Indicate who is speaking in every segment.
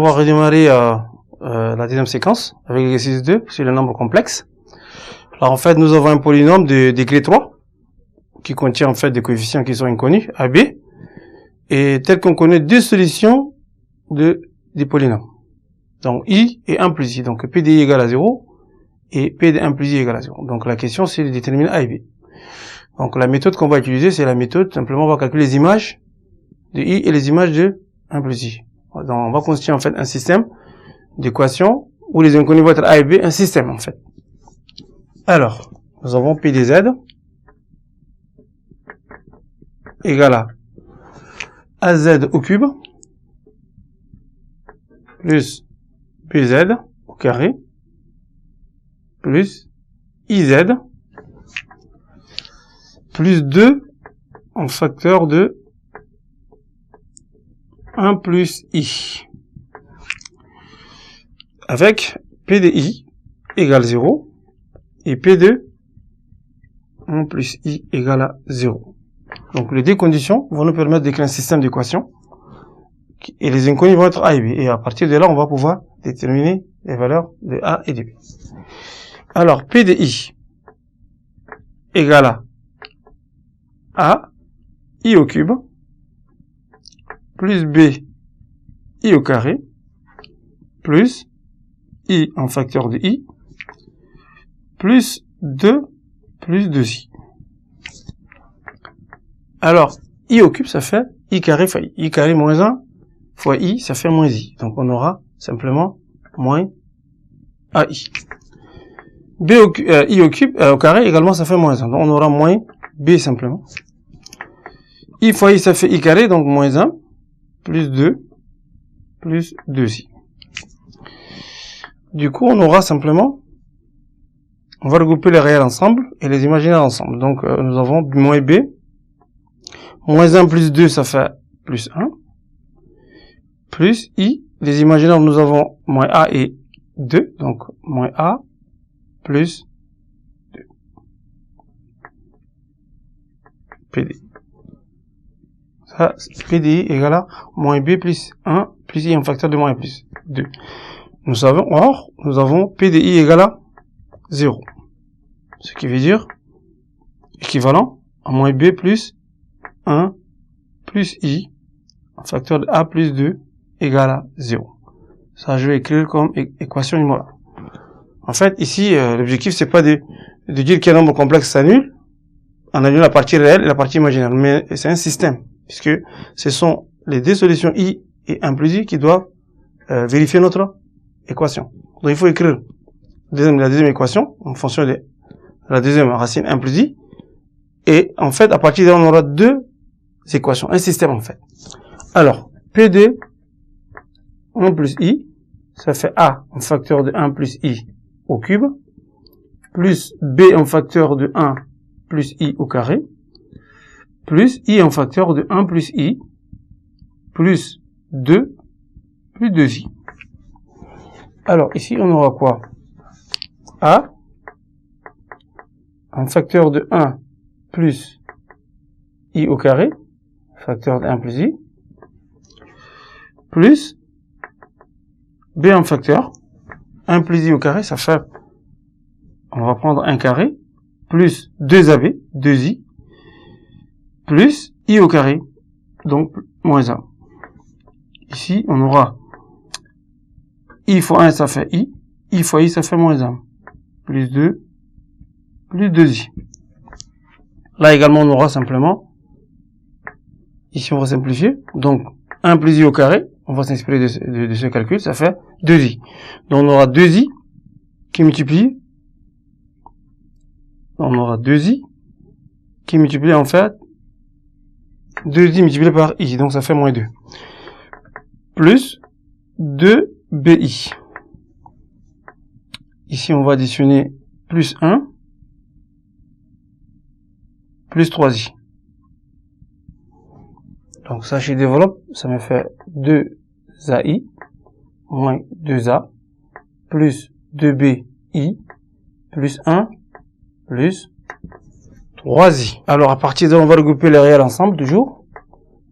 Speaker 1: On va redémarrer la deuxième séquence avec l'exercice 2 sur les nombres complexes. Alors en fait, nous avons un polynôme de degré 3 qui contient en fait des coefficients qui sont inconnus, a, b, et tel qu'on connaît deux solutions des polynômes. Donc i et 1 plus i. Donc p de i égale à 0 et p de 1 plus i égale à 0. Donc la question c'est de déterminer a et b. Donc la méthode qu'on va utiliser, c'est la méthode, simplement on va calculer les images de i et les images de 1 plus i. Donc on va constituer en fait un système d'équations où les inconnus vont être a et b, un système en fait. Alors, nous avons p de z égale à az au cube plus bz au carré plus iz plus 2 en facteur de 1 plus i avec p de i égale 0 et p de 1 plus i égale à 0. Donc les deux conditions vont nous permettre d'écrire un système d'équations et les inconnus vont être a et b. Et à partir de là, on va pouvoir déterminer les valeurs de a et de b. Alors, p de i égale à a, i au cube, plus b, i au carré, plus i en facteur de i, plus 2, plus 2i. Alors, i au cube, ça fait i carré fois i. I carré moins 1 fois i, ça fait moins i. Donc, on aura simplement moins ai. I au cube, au carré, également, ça fait moins 1. Donc, on aura moins b simplement. I fois i, ça fait i carré, donc moins 1, plus 2, plus 2i. Du coup, on aura simplement, on va regrouper les réels ensemble et les imaginaires ensemble. Donc, nous avons moins b, moins 1 plus 2, ça fait plus 1, plus i, les imaginaires, nous avons moins a et 2, donc moins a plus 2. PD. Ça, PDI égale à moins b plus 1 plus i en facteur de moins plus 2. Nous savons, or, nous avons PDI égale à 0. Ce qui veut dire équivalent à moins b plus 1 plus i en facteur de a plus 2 égale à 0. Ça, je vais écrire comme équation numéro 1. En fait, ici, l'objectif, c'est pas de dire qu'un nombre complexe s'annule, en annulant la partie réelle et la partie imaginaire. Mais c'est un système, puisque ce sont les deux solutions i et 1 plus i qui doivent vérifier notre équation. Donc, il faut écrire la deuxième équation en fonction de la deuxième racine 1 plus i. Et en fait, à partir de là, on aura deux équations, un système en fait. Alors, p de 1 plus i, ça fait a en facteur de 1 plus i au cube, plus b en facteur de 1 plus i au carré, plus i en facteur de 1 plus i, plus 2, plus 2i. Alors, ici, on aura quoi? A en facteur de 1 plus i au carré, facteur de 1 plus i, plus b en facteur, 1 plus i au carré, ça fait, on va prendre 1 carré, plus 2ab, 2i, plus i au carré, donc moins 1. Ici, on aura i fois 1, ça fait i fois i, ça fait moins 1, plus 2, plus 2i. Là également, on aura simplement, ici on va simplifier, donc 1 plus i au carré, on va s'inspirer de ce calcul, ça fait 2i. Donc on aura 2i qui multiplie, on aura 2i qui multiplie en fait 2i multiplié par i, donc ça fait moins 2. Plus 2bi. Ici on va additionner plus 1, plus 3i. Donc ça, je développe, ça me fait 2ai moins 2a plus 2bi plus 1 plus 3i. Alors à partir de là, on va regrouper les réels ensemble toujours.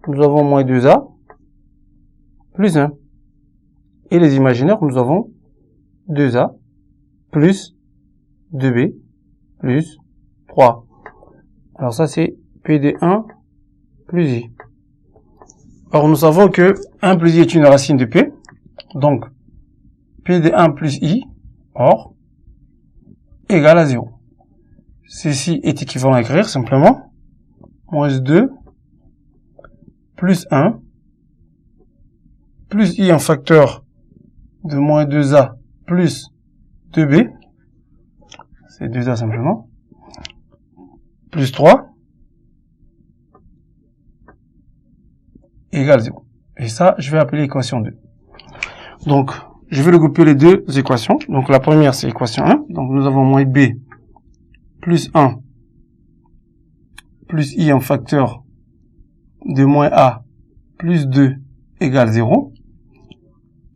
Speaker 1: Nous avons moins 2a plus 1. Et les imaginaires, nous avons 2A plus 2B plus 3. Alors ça, c'est PD1 plus I. Or, nous savons que 1 plus I est une racine de P. Donc, PD1 plus I, or, égale à 0. Ceci est équivalent à écrire simplement moins 2 plus 1 plus I en facteur de moins 2A plus 2B, c'est 2A simplement, plus 3, égale 0. Et ça, je vais appeler l'équation 2. Donc, je vais regrouper les deux équations. Donc, la première, c'est l'équation 1. Donc, nous avons moins B plus 1 plus I en facteur de moins A plus 2 égale 0.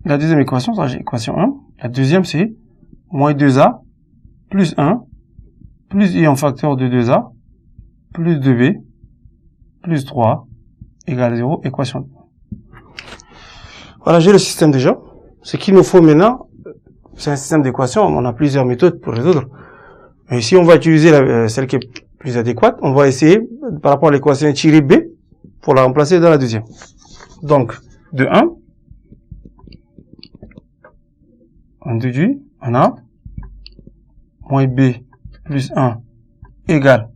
Speaker 1: La deuxième équation, ça j'ai équation 1. La deuxième, c'est moins 2A plus 1 plus I en facteur de 2A plus 2B plus 3 égale 0, équation 2. Voilà, j'ai le système déjà. Ce qu'il nous faut maintenant, c'est un système d'équations. On a plusieurs méthodes pour résoudre. Mais si on va utiliser celle qui est plus adéquate, on va essayer, par rapport à l'équation, tirer B pour la remplacer dans la deuxième. Donc, de 1, on déduit, on a moins B plus 1 égale.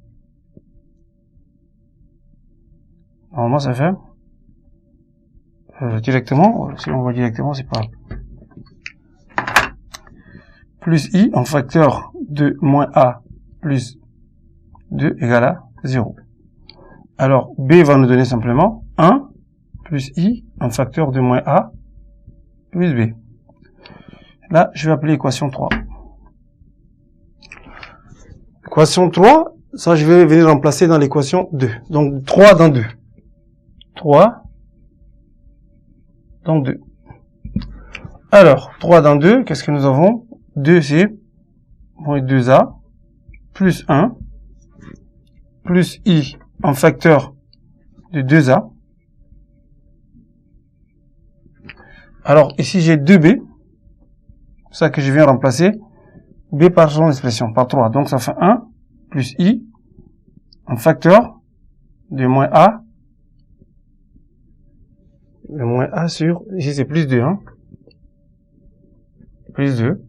Speaker 1: Normalement, ça fait directement, si on voit directement, c'est pas plus I en facteur de moins A plus 2 égale à 0. Alors, B va nous donner simplement 1 plus I en facteur de moins A plus B. Là, je vais appeler équation 3. Équation 3, ça je vais venir remplacer dans l'équation 2. Donc 3 dans 2. 3 dans 2. Alors, 3 dans 2, qu'est-ce que nous avons? 2, c'est moins 2A plus 1 plus I en facteur de 2A. Alors, ici, j'ai 2B. C'est ça que je viens remplacer. B par son expression, par 3. Donc, ça fait 1 plus I en facteur de moins A. De moins A sur, ici c'est plus 2, hein. Plus 2.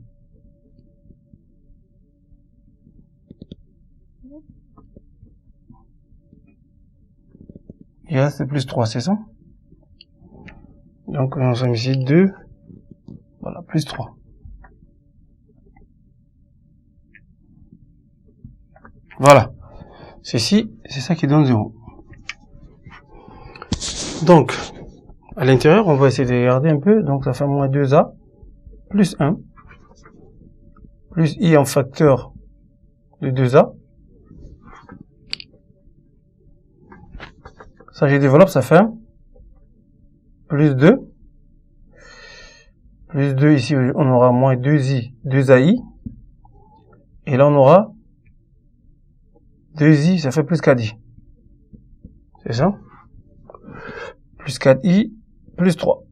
Speaker 1: Et là, c'est plus 3, c'est ça? Donc, on sommes ici 2. Voilà, plus 3. Voilà. Ceci, c'est ça qui donne 0. Donc, à l'intérieur, on va essayer de regarder un peu. Donc, ça fait moins 2A plus 1 plus I en facteur de 2A. Ça, je développe, ça fait plus 2. Plus 2, ici, on aura moins 2i, 2ai. Et là, on aura 2i, ça fait plus 4i. C'est ça? Plus 4i, plus 3.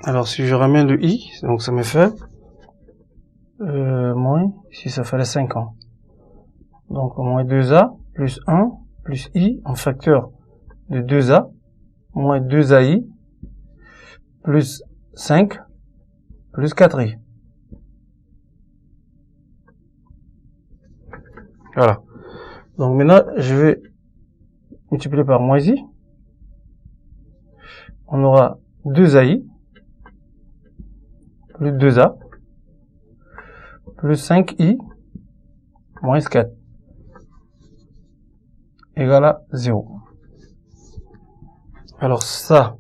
Speaker 1: Alors, si je ramène le i, donc ça me fait moins, ici ça fait les 5 ans. Donc, moins 2a, plus 1, plus i, en facteur de 2a, moins 2ai, plus 5, plus 4i. Voilà. Donc maintenant, je vais multiplier par moins i. On aura 2ai, plus 2a, plus 5i, moins 4, égale à 0. Alors ça,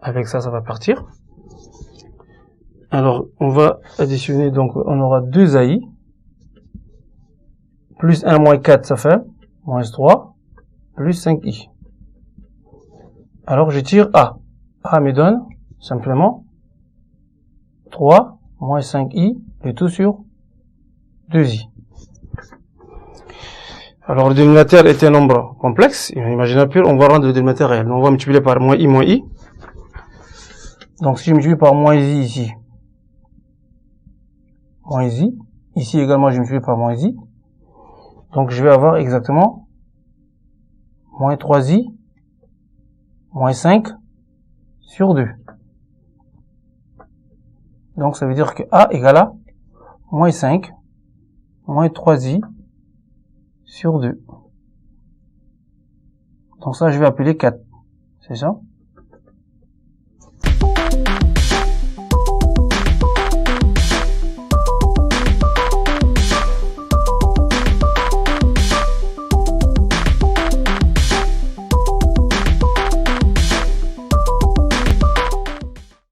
Speaker 1: avec ça, ça va partir. Alors, on va additionner, donc on aura 2ai, plus 1 moins 4, ça fait moins 3, plus 5i. Alors, je tire A. A me donne simplement 3 moins 5i, le tout sur 2i. Alors, le dénominateur est un nombre complexe. Imaginaire pur, on va rendre le dénominateur réel. On va multiplier par moins i. Donc, si je multiplie par moins i ici, moins i, ici également, je multiplie par moins i. Donc, je vais avoir exactement moins 3i, moins 5 sur 2. Donc, ça veut dire que a égale à moins 5, moins 3i sur 2. Donc ça, je vais appeler 4. C'est ça?